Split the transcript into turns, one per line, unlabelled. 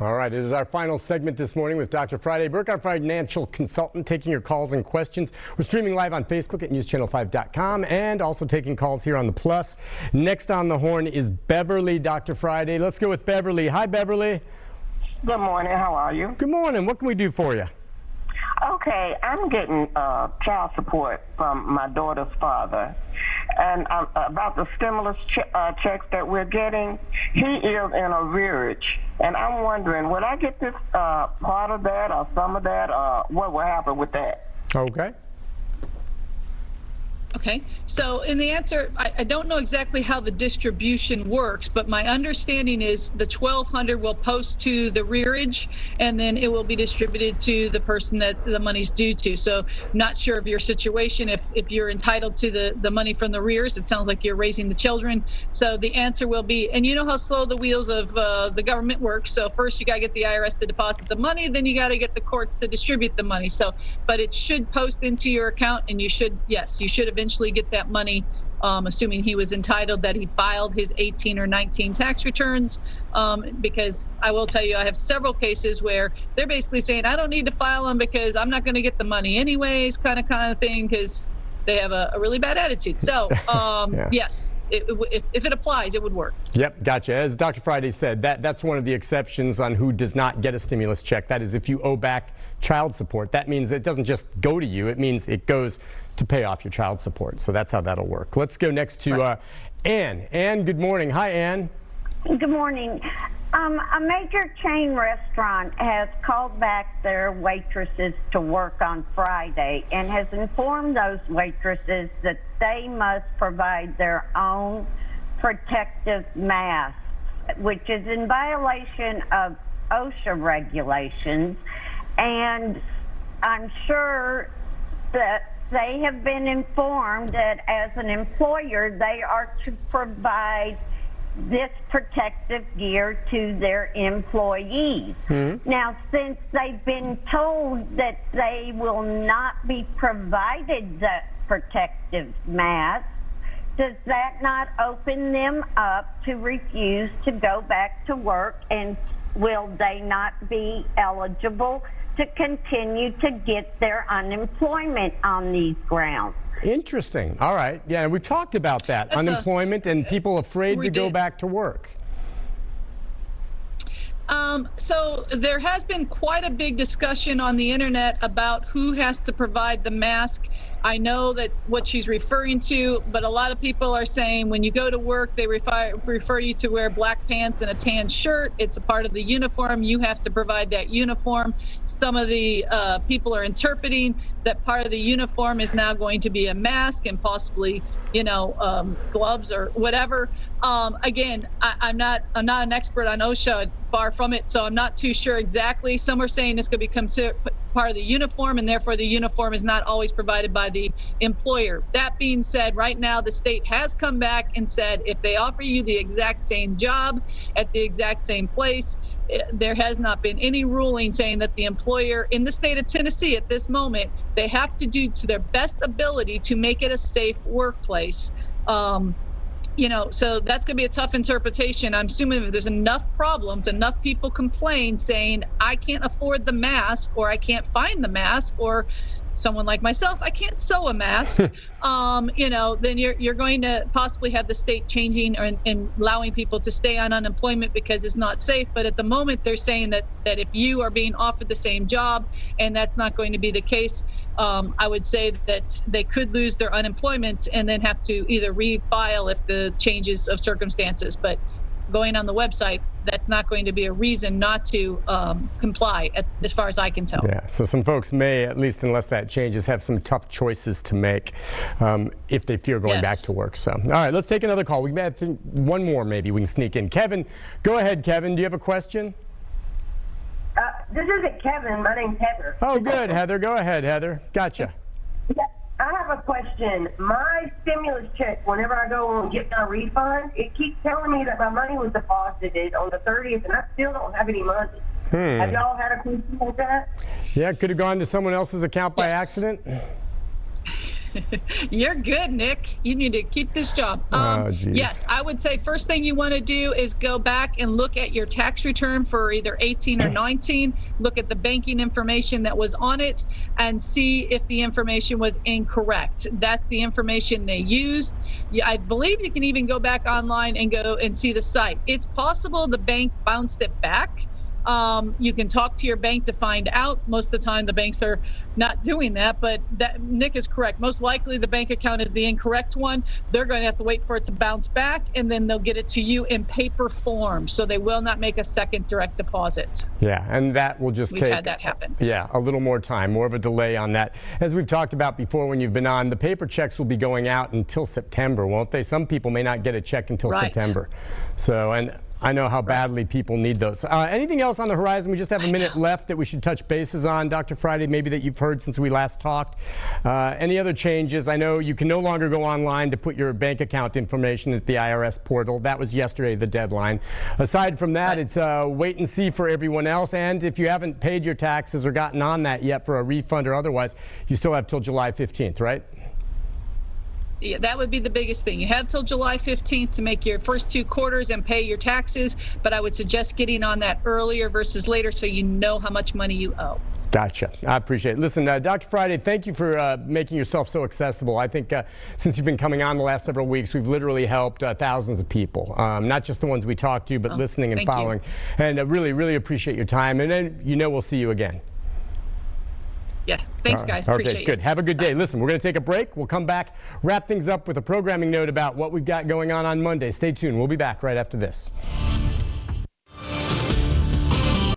All right, it is our final segment this morning with Dr. Friday Burke, our financial consultant, taking your calls and questions. We're streaming live on Facebook at newschannel5.com and also taking calls here on the Plus. Next on the horn is Beverly, Dr. Friday. Let's go with Beverly. Hi, Beverly.
Good morning. How are you?
Good morning. What can we do for you?
Okay, I'm getting child support from my daughter's father, and about the stimulus checks that we're getting, he is in arrearage, and I'm wondering, will I get this part of that or some of that, or what will happen with that?
Okay.
Okay, so in the answer, I don't know exactly how the distribution works, but my understanding is the 1,200 will post to the rearage, and then it will be distributed to the person that the money's due to. So not sure of your situation, if you're entitled to the money from the rears. It sounds like you're raising the children. So the answer will be, and you know how slow the wheels of the government work. So first you got to get the IRS to deposit the money, then you got to get the courts to distribute the money. So, but it should post into your account, and you should eventually get that money, assuming he was entitled, that he filed his 18 or 19 tax returns, because I will tell you, I have several cases where they're basically saying, I don't need to file them because I'm not going to get the money anyways, kind of thing, because they have a really bad attitude. So, yeah. Yes, if it applies, it would work.
Yep, gotcha. As Dr. Friday said, that's one of the exceptions on who does not get a stimulus check. That is if you owe back child support. That means it doesn't just go to you. It means it goes to pay off your child support. So that's how that'll work. Let's go next to Ann. Ann, good morning. Hi, Ann.
Good morning. A major chain restaurant has called back their waitresses to work on Friday and has informed those waitresses that they must provide their own protective masks, which is in violation of OSHA regulations. And I'm sure that they have been informed that as an employer, they are to provide this protective gear to their employees. Mm-hmm. Now, since they've been told that they will not be provided the protective mask, does that not open them up to refuse to go back to work, and will they not be eligible to continue to get their unemployment on these grounds?
Interesting. All right. Yeah, we've talked about that.
That's
unemployment and people afraid to go back to work.
So there has been quite a big discussion on the internet about who has to provide the mask. I know that what she's referring to, but a lot of people are saying when you go to work, they refer you to wear black pants and a tan shirt. It's a part of the uniform. You have to provide that uniform. Some of the people are interpreting that part of the uniform is now going to be a mask and possibly, gloves or whatever. Again, I'm not an expert on OSHA, far from it, so I'm not too sure exactly. Some are saying it's going to become part of the uniform, and therefore the uniform is not always provided by the employer. That being said, right now the state has come back and said if they offer you the exact same job at the exact same place, there has not been any ruling saying that the employer in the state of Tennessee at this moment, they have to do to their best ability to make it a safe workplace. So that's going to be a tough interpretation. I'm assuming if there's enough problems, enough people complain saying, I can't afford the mask, or I can't find the mask, or someone like myself, I can't sew a mask, then you're going to possibly have the state changing and allowing people to stay on unemployment because it's not safe. But at the moment, they're saying that if you are being offered the same job and that's not going to be the case, I would say that they could lose their unemployment and then have to either refile if the changes of circumstances. But going on the website, that's not going to be a reason not to comply, as far as I can tell.
Yeah, so some folks may, at least unless that changes, have some tough choices to make if they fear going back to work. So, all right, let's take another call. We may have one more, maybe we can sneak in. Kevin, go ahead, Kevin. Do you have a question?
This isn't Kevin. My name's Heather.
Oh, good, Heather. Go ahead, Heather. Gotcha.
Yeah, I have a question. My stimulus check, whenever I go and get my refund, it keeps telling me that my money was deposited on the 30th, and I still don't have any money. Have y'all had a question like that?
Yeah, could have gone to someone else's account by accident.
You're good, Nick. You need to keep this job.
Geez.
Yes, I would say first thing you want to do is go back and look at your tax return for either 18 or 19. Look at the banking information that was on it and see if the information was incorrect. That's the information they used. I believe you can even go back online and go and see the site. It's possible the bank bounced it back. You can talk to your bank to find out. Most of the time, the banks are not doing that, but Nick is correct. Most likely, the bank account is the incorrect one. They're going to have to wait for it to bounce back, and then they'll get it to you in paper form. So they will not make a second direct deposit.
Yeah, and that will just
We've
take
had that happen.
Yeah, a little more time, more of a delay on that. As we've talked about before when you've been on, the paper checks will be going out until September, won't they? Some people may not get a check until
Right.
September. So, and I know how badly people need those. Anything else on the horizon? We just have a minute left that we should touch bases on, Dr. Friday, maybe that you've heard since we last talked. Any other changes? I know you can no longer go online to put your bank account information at the IRS portal. That was yesterday, the deadline. Aside from that, it's wait and see for everyone else. And if you haven't paid your taxes or gotten on that yet for a refund or otherwise, you still have till July 15th, right?
Yeah, that would be the biggest thing. You have till July 15th to make your first 2 quarters and pay your taxes, but I would suggest getting on that earlier versus later so you know how much money you owe.
Gotcha. I appreciate it. Listen, Dr. Friday, thank you for making yourself so accessible. I think since you've been coming on the last several weeks, we've literally helped thousands of people, not just the ones we talked to, but listening and following. And really, really appreciate your time. And then, we'll see you again.
Yeah, thanks, guys. Appreciate
Okay, good. Have a good day. Listen, we're going to take a break. We'll come back, wrap things up with a programming note about what we've got going on Monday. Stay tuned. We'll be back right after this.